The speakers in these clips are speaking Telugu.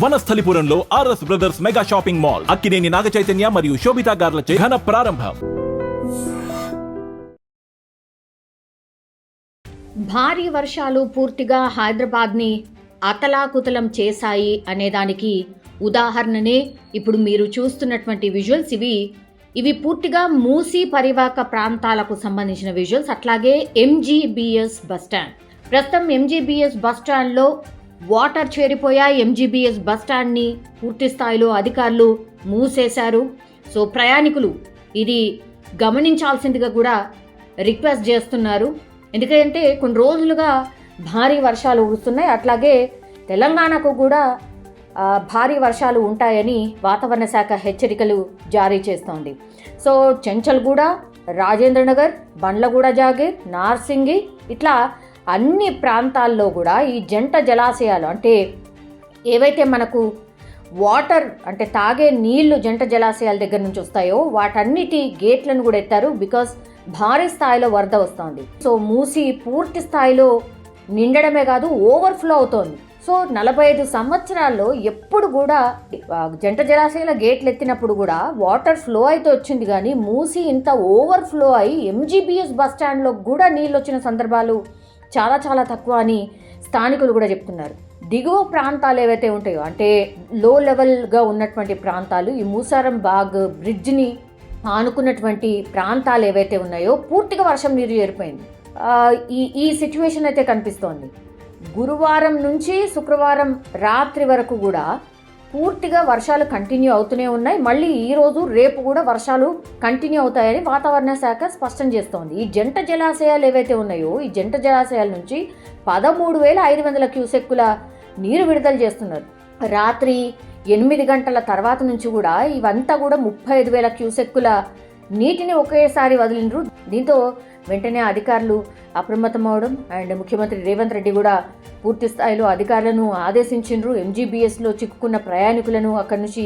వనస్థలిపురంలో RS brothers mega shopping mall Akkineni Naga Chaitanya మరియు శోభితా గార్లచే ఘన ప్రారంభం. భారీ వర్షాలు పూర్తిగా హైదరాబాద్ని అతలాకుతలం చేశాయి అనేదానికి ఉదాహరణనే ఇప్పుడు మీరు చూస్తున్నటువంటి విజువల్స్. ఇవి పూర్తిగా మూసీ పరివాహక ప్రాంతాలకు సంబంధించిన విజువల్స్. అట్లాగే ఎంజీబీఎస్ బస్టాండ్, ప్రస్తుతం ఎంజీబీఎస్ బస్టాండ్లో వాటర్ చేరిపోయాయి. ఎంజీబీఎస్ బస్టాండ్ని పూర్తి స్థాయిలో అధికారులు మూసేశారు. సో ప్రయాణికులు ఇది గమనించాల్సిందిగా కూడా రిక్వెస్ట్ చేస్తున్నారు. ఎందుకంటే కొన్ని రోజులుగా భారీ వర్షాలు కురుస్తున్నాయి. అట్లాగే తెలంగాణకు కూడా భారీ వర్షాలు ఉంటాయని వాతావరణ శాఖ హెచ్చరికలు జారీ చేస్తోంది. సో చెంచల్గూడ, రాజేంద్రనగర్, బండ్లగూడ జాగీర్, నార్సింగి ఇట్లా అన్ని ప్రాంతాల్లో కూడా ఈ జంట జలాశయాలు అంటే ఏవైతే మనకు వాటర్ అంటే తాగే నీళ్లు జంట జలాశయాల దగ్గర నుంచి వస్తాయో వాటన్నిటి గేట్లను కూడా ఎత్తారు. బికాస్ భారీ స్థాయిలో వరద వస్తోంది. సో మూసి పూర్తి స్థాయిలో నిండడమే కాదు ఓవర్ఫ్లో అవుతోంది. సో 45 సంవత్సరాల్లో ఎప్పుడు కూడా జంట జలాశయాల గేట్లు ఎత్తినప్పుడు కూడా వాటర్ ఫ్లో అయితే వచ్చింది, కానీ మూసి ఇంత ఓవర్ఫ్లో అయి ఎంజీబీఎస్ బస్ స్టాండ్లో కూడా నీళ్ళు వచ్చిన సందర్భాలు చాలా చాలా తక్కువ అని స్థానికులు కూడా చెప్తున్నారు. దిగువ ప్రాంతాలు ఏవైతే ఉంటాయో అంటే లో లెవెల్గా ఉన్నటువంటి ప్రాంతాలు, ఈ మూసారం బాగ్ బ్రిడ్జ్ని ఆనుకున్నటువంటి ప్రాంతాలు ఏవైతే ఉన్నాయో పూర్తిగా వర్షం నీరు చేరిపోయింది. ఈ సిచ్యువేషన్ అయితే కనిపిస్తోంది. గురువారం నుంచి శుక్రవారం రాత్రి వరకు కూడా పూర్తిగా వర్షాలు కంటిన్యూ అవుతూనే ఉన్నాయి. మళ్ళీ ఈరోజు రేపు కూడా వర్షాలు కంటిన్యూ అవుతాయని వాతావరణ శాఖ స్పష్టం చేస్తోంది. ఈ జంట జలాశయాలు ఏవైతే ఉన్నాయో ఈ జంట జలాశయాల నుంచి 13,500 క్యూసెక్కుల నీరు విడుదల చేస్తున్నారు. రాత్రి 8 గంటల తర్వాత నుంచి కూడా ఇవంతా కూడా 35,000 క్యూసెక్కుల నీటిని ఒకేసారి వదిలిండ్రు. దీంతో వెంటనే అధికారులు అప్రమత్తం అవడం అండ్ ముఖ్యమంత్రి రేవంత్ రెడ్డి కూడా పూర్తి స్థాయిలో అధికారులను ఆదేశించిండ్రు. ఎంజీబీఎస్లో చిక్కుకున్న ప్రయాణికులను అక్కడి నుంచి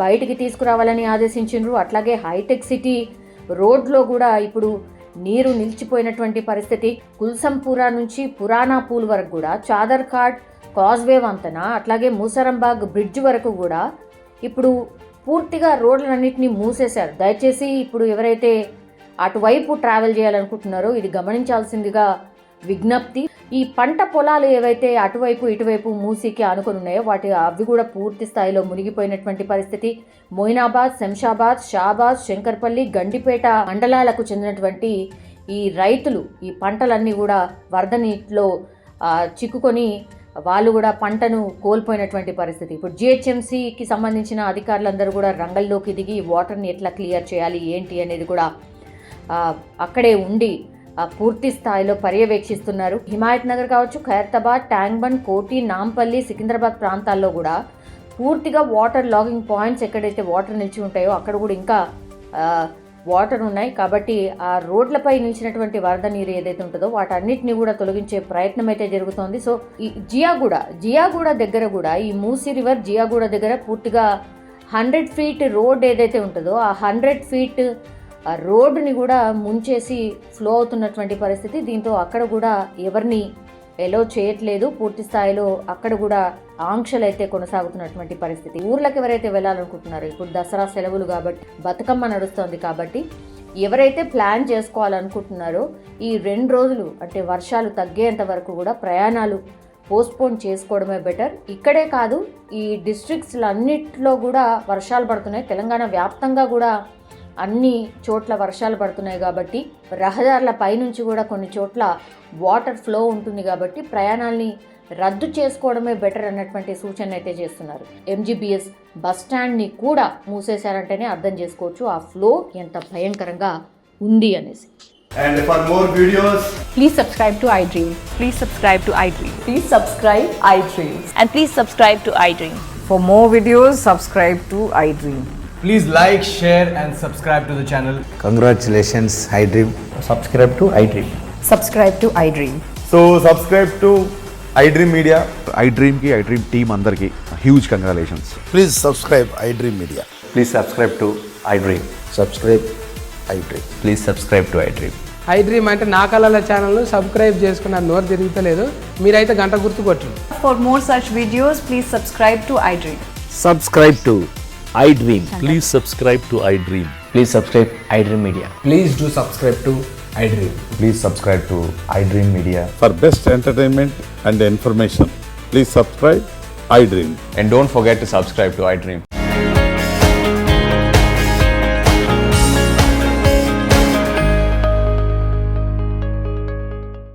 బయటికి తీసుకురావాలని ఆదేశించిండ్రు. అట్లాగే హైటెక్ సిటీ రోడ్లో కూడా ఇప్పుడు నీరు నిలిచిపోయినటువంటి పరిస్థితి. కుల్సంపూరా నుంచి పురాణా పూల్ వరకు కూడా, చాదర్ ఘాట్ కాజ్వే వంతెన అట్లాగే మూసరంబాగ్ బ్రిడ్జ్ వరకు కూడా ఇప్పుడు పూర్తిగా రోడ్లన్నింటినీ మూసేశారు. దయచేసి ఇప్పుడు ఎవరైతే అటువైపు ట్రావెల్ చేయాలనుకుంటున్నారో ఇది గమనించాల్సిందిగా విజ్ఞప్తి. ఈ పంట పొలాలు ఏవైతే అటువైపు ఇటువైపు మూసీకి ఆనుకొని ఉన్నాయో అవి కూడా పూర్తి స్థాయిలో మునిగిపోయినటువంటి పరిస్థితి. మొయినాబాద్, శంషాబాద్, షాబాద్, శంకర్పల్లి, గండిపేట మండలాలకు చెందినటువంటి ఈ రైతులు ఈ పంటలన్నీ కూడా వరద నీటిలో చిక్కుకొని వాళ్ళు కూడా పంటను కోల్పోయినటువంటి పరిస్థితి. ఇప్పుడు జిహెచ్ఎంసీకి సంబంధించిన అధికారులందరూ కూడా రంగంలోకి దిగి వాటర్ని ఎట్లా క్లియర్ చేయాలి ఏంటి అనేది కూడా అక్కడే ఉండి పూర్తి స్థాయిలో పర్యవేక్షిస్తున్నారు. హిమాయత్ నగర్ కావచ్చు, ఖైరతాబాద్, ట్యాంక్ బండ్, కోటి, నాంపల్లి, సికింద్రాబాద్ ప్రాంతాల్లో కూడా పూర్తిగా వాటర్ లాగింగ్ పాయింట్స్ ఎక్కడైతే వాటర్ నిలిచి ఉంటాయో అక్కడ కూడా ఇంకా వాటర్ ఉన్నాయి. కాబట్టి ఆ రోడ్లపై నిలిచినటువంటి వరద నీరు ఏదైతే ఉంటుందో వాటన్నిటిని కూడా తొలగించే ప్రయత్నం అయితే జరుగుతోంది. సో ఈ జియాగూడ దగ్గర కూడా ఈ మూసీ రివర్ జియాగూడ దగ్గర పూర్తిగా 100 ఫీట్ రోడ్ ఏదైతే ఉంటుందో ఆ 100 ఫీట్ రోడ్డుని కూడా ముంచేసి ఫ్లో అవుతున్నటువంటి పరిస్థితి. దీంతో అక్కడ కూడా ఎవరిని ఎలో చేయట్లేదు. పూర్తి స్థాయిలో అక్కడ కూడా ఆంక్షలు అయితే కొనసాగుతున్నటువంటి పరిస్థితి. ఊర్లకు ఎవరైతే వెళ్ళాలనుకుంటున్నారో ఇప్పుడు దసరా సెలవులు కాబట్టి బతుకమ్మ నడుస్తోంది కాబట్టి ఎవరైతే ప్లాన్ చేసుకోవాలనుకుంటున్నారో ఈ 2 రోజులు అంటే వర్షాలు తగ్గేంత వరకు కూడా ప్రయాణాలు పోస్ట్పోన్ చేసుకోవడమే బెటర్. ఇక్కడే కాదు ఈ డిస్ట్రిక్ట్స్లో అన్నిట్లో కూడా వర్షాలు పడుతున్నాయి. తెలంగాణ వ్యాప్తంగా కూడా అన్ని చోట్ల వర్షాలు పడుతున్నాయి కాబట్టి రహదారుల పైనుంచి కూడా కొన్ని చోట్ల వాటర్ ఫ్లో ఉంటుంది కాబట్టి ప్రయాణాలని రద్దు చేసుకోవడమే బెటర్ అన్నటువంటి సూచన అయితే చేస్తున్నారు. ఎంజీబీఎస్ బస్ స్టాండ్ని కూడా మూసేశారంటేనే అర్థం చేసుకోవచ్చు ఆ ఫ్లో ఎంత భయంకరంగా ఉంది అనేసి. And for more videos, please subscribe to iDream. Please subscribe to iDream. Please subscribe iDream. And please subscribe to iDream. For more videos, subscribe to iDream. please like, share and subscribe to the channel. Congratulations, iDream. Subscribe to iDream. Subscribe to iDream. So subscribe to iDream Media. iDream ki iDream team andarki huge congratulations. Please subscribe iDream Media. Please subscribe to iDream. Subscribe iDream. Please subscribe to iDream. I dream అంటే నా కళల ఛానల్ను సబ్స్క్రైబ్ చేసుకున్న నోరు తిరుగుతలేదు. మీరైతే గంట గుర్తు కొట్టండి. For more such videos, please subscribe to iDream. Subscribe to iDream. Please subscribe to iDream. Please subscribe iDream Media. Please do subscribe to iDream. Please subscribe to iDream Media. For best entertainment and information, please subscribe iDream. And don't forget to subscribe to iDream.